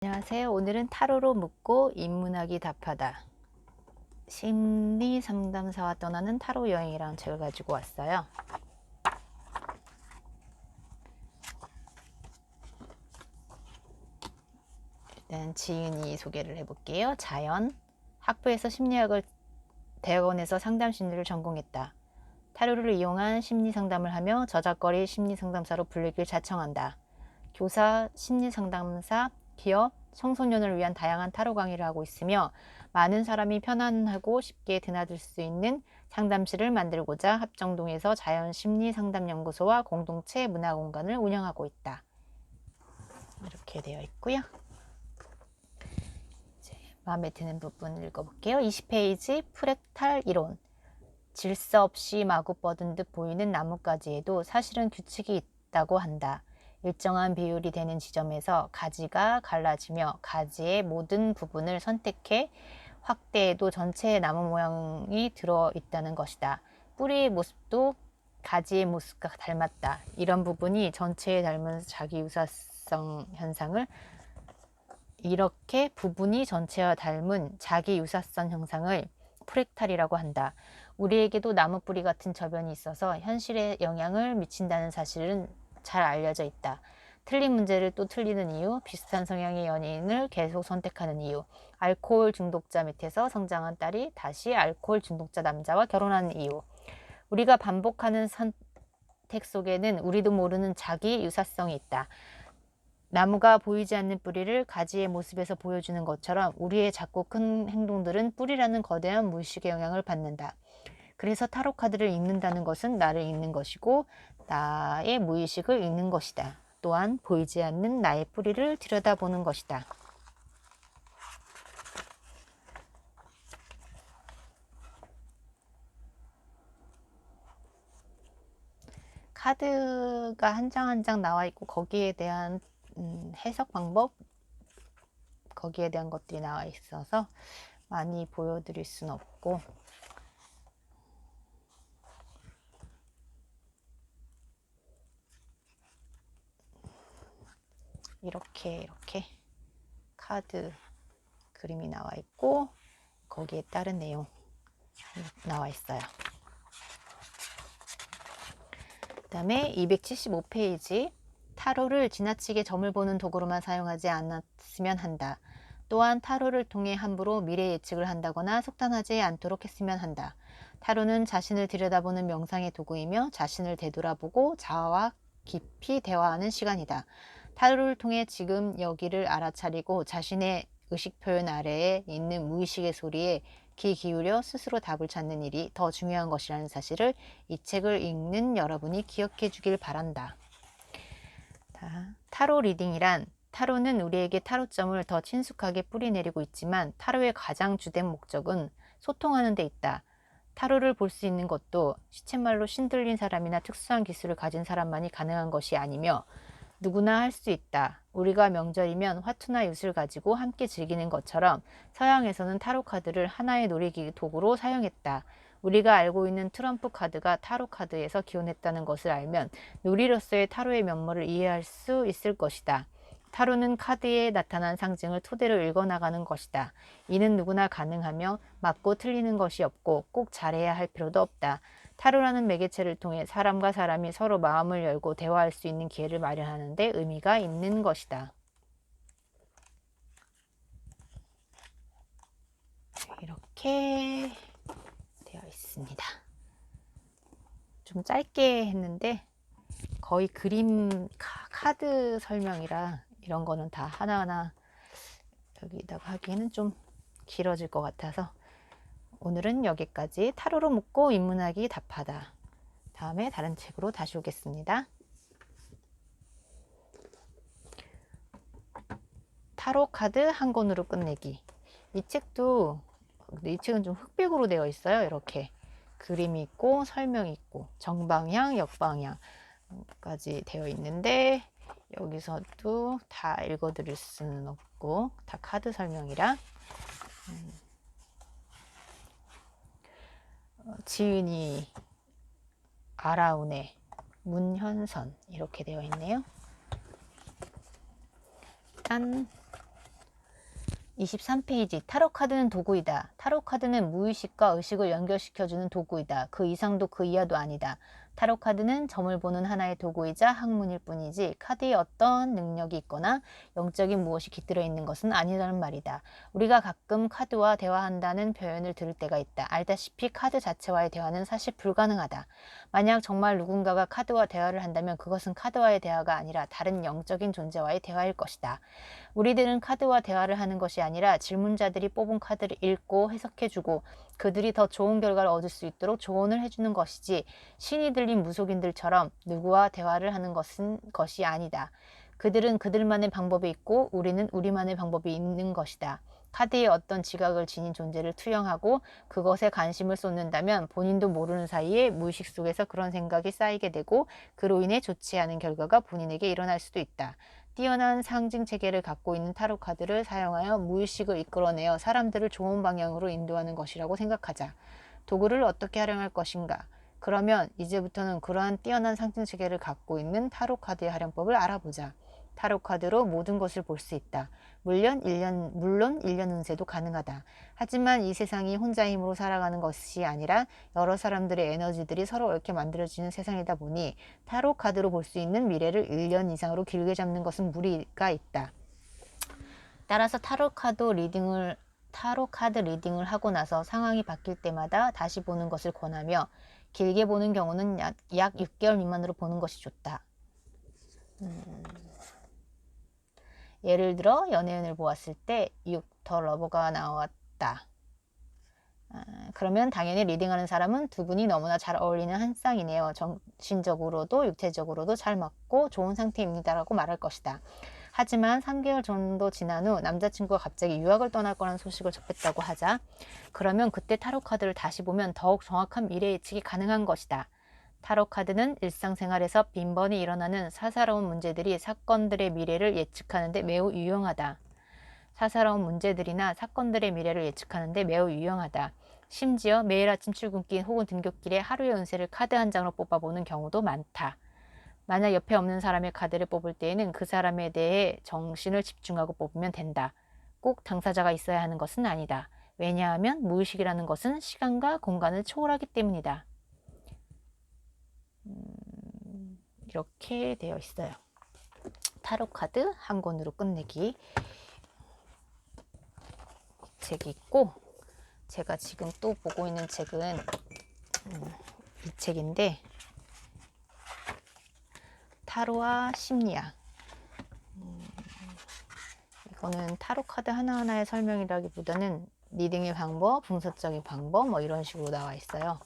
안녕하세요. 오늘은 타로로 묻고 인문학이 답하다. 심리 상담사와 떠나는 타로 여행이라는 책을 가지고 왔어요. 일단 지은이 소개를 해볼게요. 자연, 학부에서 심리학을, 대학원에서 상담 심리를 전공했다. 타로를 이용한 심리 상담을 하며 저작거리 심리 상담사로 불리길 자청한다. 교사, 심리 상담사, 기업, 청소년을 위한 다양한 타로 강의를 하고 있으며 많은 사람이 편안하고 쉽게 드나들 수 있는 상담실을 만들고자 합정동에서 자연심리상담연구소와 공동체 문화공간을 운영하고 있다. 이렇게 되어 있고요. 이제 마음에 드는 부분 읽어볼게요. 20페이지 프랙탈 이론. 질서 없이 마구 뻗은 듯 보이는 나뭇가지에도 사실은 규칙이 있다고 한다. 일정한 비율이 되는 지점에서 가지가 갈라지며 가지의 모든 부분을 선택해 확대해도 전체의 나무 모양이 들어있다는 것이다. 뿌리의 모습도 가지의 모습과 닮았다. 이런 부분이 전체에 닮은 자기유사성 현상을 이렇게 부분이 전체와 닮은 자기유사성 현상을 프랙탈이라고 한다. 우리에게도 나무 뿌리 같은 저변이 있어서 현실에 영향을 미친다는 사실은 잘 알려져 있다. 틀린 문제를 또 틀리는 이유, 비슷한 성향의 연인을 계속 선택하는 이유, 알코올 중독자 밑에서 성장한 딸이 다시 알코올 중독자 남자와 결혼하는 이유. 우리가 반복하는 선택 속에는 우리도 모르는 자기 유사성이 있다. 나무가 보이지 않는 뿌리를 가지의 모습에서 보여주는 것처럼 우리의 작고 큰 행동들은 뿌리라는 거대한 무의식의 영향을 받는다. 그래서 타로 카드를 읽는다는 것은 나를 읽는 것이고 나의 무의식을 읽는 것이다. 또한 보이지 않는 나의 뿌리를 들여다보는 것이다. 카드가 한 장 한 장 나와 있고 거기에 대한 해석 방법, 거기에 대한 것들이 나와 있어서 많이 보여드릴 수는 없고 이렇게 카드 그림이 나와 있고 거기에 따른 내용 나와 있어요. 그 다음에 275페이지 타로를 지나치게 점을 보는 도구로만 사용하지 않았으면 한다. 또한 타로를 통해 함부로 미래 예측을 한다거나 속단하지 않도록 했으면 한다. 타로는 자신을 들여다보는 명상의 도구이며 자신을 되돌아보고 자아와 깊이 대화하는 시간이다. 타로를 통해 지금 여기를 알아차리고 자신의 의식 표현 아래에 있는 무의식의 소리에 귀 기울여 스스로 답을 찾는 일이 더 중요한 것이라는 사실을 이 책을 읽는 여러분이 기억해 주길 바란다. 타로 리딩이란 타로는 우리에게 타로점을 더 친숙하게 뿌리내리고 있지만 타로의 가장 주된 목적은 소통하는 데 있다. 타로를 볼 수 있는 것도 시쳇말로 신들린 사람이나 특수한 기술을 가진 사람만이 가능한 것이 아니며 누구나 할 수 있다. 우리가 명절이면 화투나 윷을 가지고 함께 즐기는 것처럼 서양에서는 타로 카드를 하나의 놀이기 도구로 사용했다. 우리가 알고 있는 트럼프 카드가 타로 카드에서 기원했다는 것을 알면 놀이로서의 타로의 면모를 이해할 수 있을 것이다. 타로는 카드에 나타난 상징을 토대로 읽어나가는 것이다. 이는 누구나 가능하며 맞고 틀리는 것이 없고 꼭 잘해야 할 필요도 없다. 타로라는 매개체를 통해 사람과 사람이 서로 마음을 열고 대화할 수 있는 기회를 마련하는 데 의미가 있는 것이다. 이렇게 되어 있습니다. 좀 짧게 했는데 거의 그림 카드 설명이라 이런 거는 다 하나하나 여기다가 하기에는 좀 길어질 것 같아서 오늘은 여기까지. 타로로 묻고 인문학이 답하다. 다음에 다른 책으로 다시 오겠습니다. 타로 카드 한 권으로 끝내기. 이 책도, 이 책은 좀 흑백으로 되어 있어요. 이렇게 그림이 있고 설명이 있고 정방향, 역방향까지 되어 있는데 여기서도 다 읽어드릴 수는 없고 다 카드 설명이라 지은이, 아라운의, 문현선 이렇게 되어 있네요. 일단 23페이지 타로 카드는 도구이다. 타로 카드는 무의식과 의식을 연결시켜주는 도구이다. 그 이상도 그 이하도 아니다. 타로 카드는 점을 보는 하나의 도구이자 학문일 뿐이지 카드에 어떤 능력이 있거나 영적인 무엇이 깃들어 있는 것은 아니라는 말이다. 우리가 가끔 카드와 대화한다는 표현을 들을 때가 있다. 알다시피 카드 자체와의 대화는 사실 불가능하다. 만약 정말 누군가가 카드와 대화를 한다면 그것은 카드와의 대화가 아니라 다른 영적인 존재와의 대화일 것이다. 우리들은 카드와 대화를 하는 것이 아니라 질문자들이 뽑은 카드를 읽고 해석해주고 그들이 더 좋은 결과를 얻을 수 있도록 조언을 해주는 것이지 신이 들린 무속인들처럼 누구와 대화를 하는 것이 아니다. 그들은 그들만의 방법이 있고 우리는 우리만의 방법이 있는 것이다. 카드에 어떤 지각을 지닌 존재를 투영하고 그것에 관심을 쏟는다면 본인도 모르는 사이에 무의식 속에서 그런 생각이 쌓이게 되고 그로 인해 좋지 않은 결과가 본인에게 일어날 수도 있다. 뛰어난 상징 체계를 갖고 있는 타로 카드를 사용하여 무의식을 이끌어내어 사람들을 좋은 방향으로 인도하는 것이라고 생각하자. 도구를 어떻게 활용할 것인가? 그러면 이제부터는 그러한 뛰어난 상징 체계를 갖고 있는 타로 카드의 활용법을 알아보자. 타로 카드로 모든 것을 볼 수 있다. 물론 일련 운세도 가능하다. 하지만 이 세상이 혼자 힘으로 살아가는 것이 아니라 여러 사람들의 에너지들이 서로 얽혀 만들어지는 세상이다 보니 타로 카드로 볼 수 있는 미래를 1년 이상으로 길게 잡는 것은 무리가 있다. 따라서 타로 카드 리딩을 하고 나서 상황이 바뀔 때마다 다시 보는 것을 권하며 길게 보는 경우는 약 6개월 미만으로 보는 것이 좋다. 예를 들어 연애운을 보았을 때 6, 더 러버가 나왔다. 그러면 당연히 리딩하는 사람은 두 분이 너무나 잘 어울리는 한 쌍이네요. 정신적으로도 육체적으로도 잘 맞고 좋은 상태입니다라고 말할 것이다. 하지만 3개월 정도 지난 후 남자친구가 갑자기 유학을 떠날 거라는 소식을 접했다고 하자. 그러면 그때 타로 카드를 다시 보면 더욱 정확한 미래 예측이 가능한 것이다. 타로 카드는 일상생활에서 빈번히 일어나는 사사로운 문제들이 사건들의 미래를 예측하는 데 매우 유용하다. 사사로운 문제들이나 사건들의 미래를 예측하는 데 매우 유용하다. 심지어 매일 아침 출근길 혹은 등굣길에 하루의 운세를 카드 한 장으로 뽑아보는 경우도 많다. 만약 옆에 없는 사람의 카드를 뽑을 때에는 그 사람에 대해 정신을 집중하고 뽑으면 된다. 꼭 당사자가 있어야 하는 것은 아니다. 왜냐하면 무의식이라는 것은 시간과 공간을 초월하기 때문이다. 이렇게 되어 있어요. 타로 카드 한 권으로 끝내기 책이 있고, 제가 지금 또 보고 있는 책은 이 책인데, 타로와 심리학. 이거는 타로 카드 하나하나의 설명이라기보다는 리딩의 방법, 분석적인 방법 뭐 이런 식으로 나와 있어요.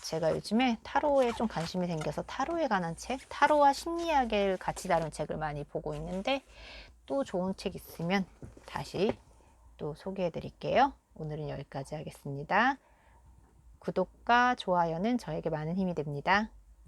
제가 요즘에 타로에 좀 관심이 생겨서 타로에 관한 책, 타로와 심리학을 같이 다룬 책을 많이 보고 있는데 또 좋은 책 있으면 다시 또 소개해 드릴게요. 오늘은 여기까지 하겠습니다. 구독과 좋아요는 저에게 많은 힘이 됩니다.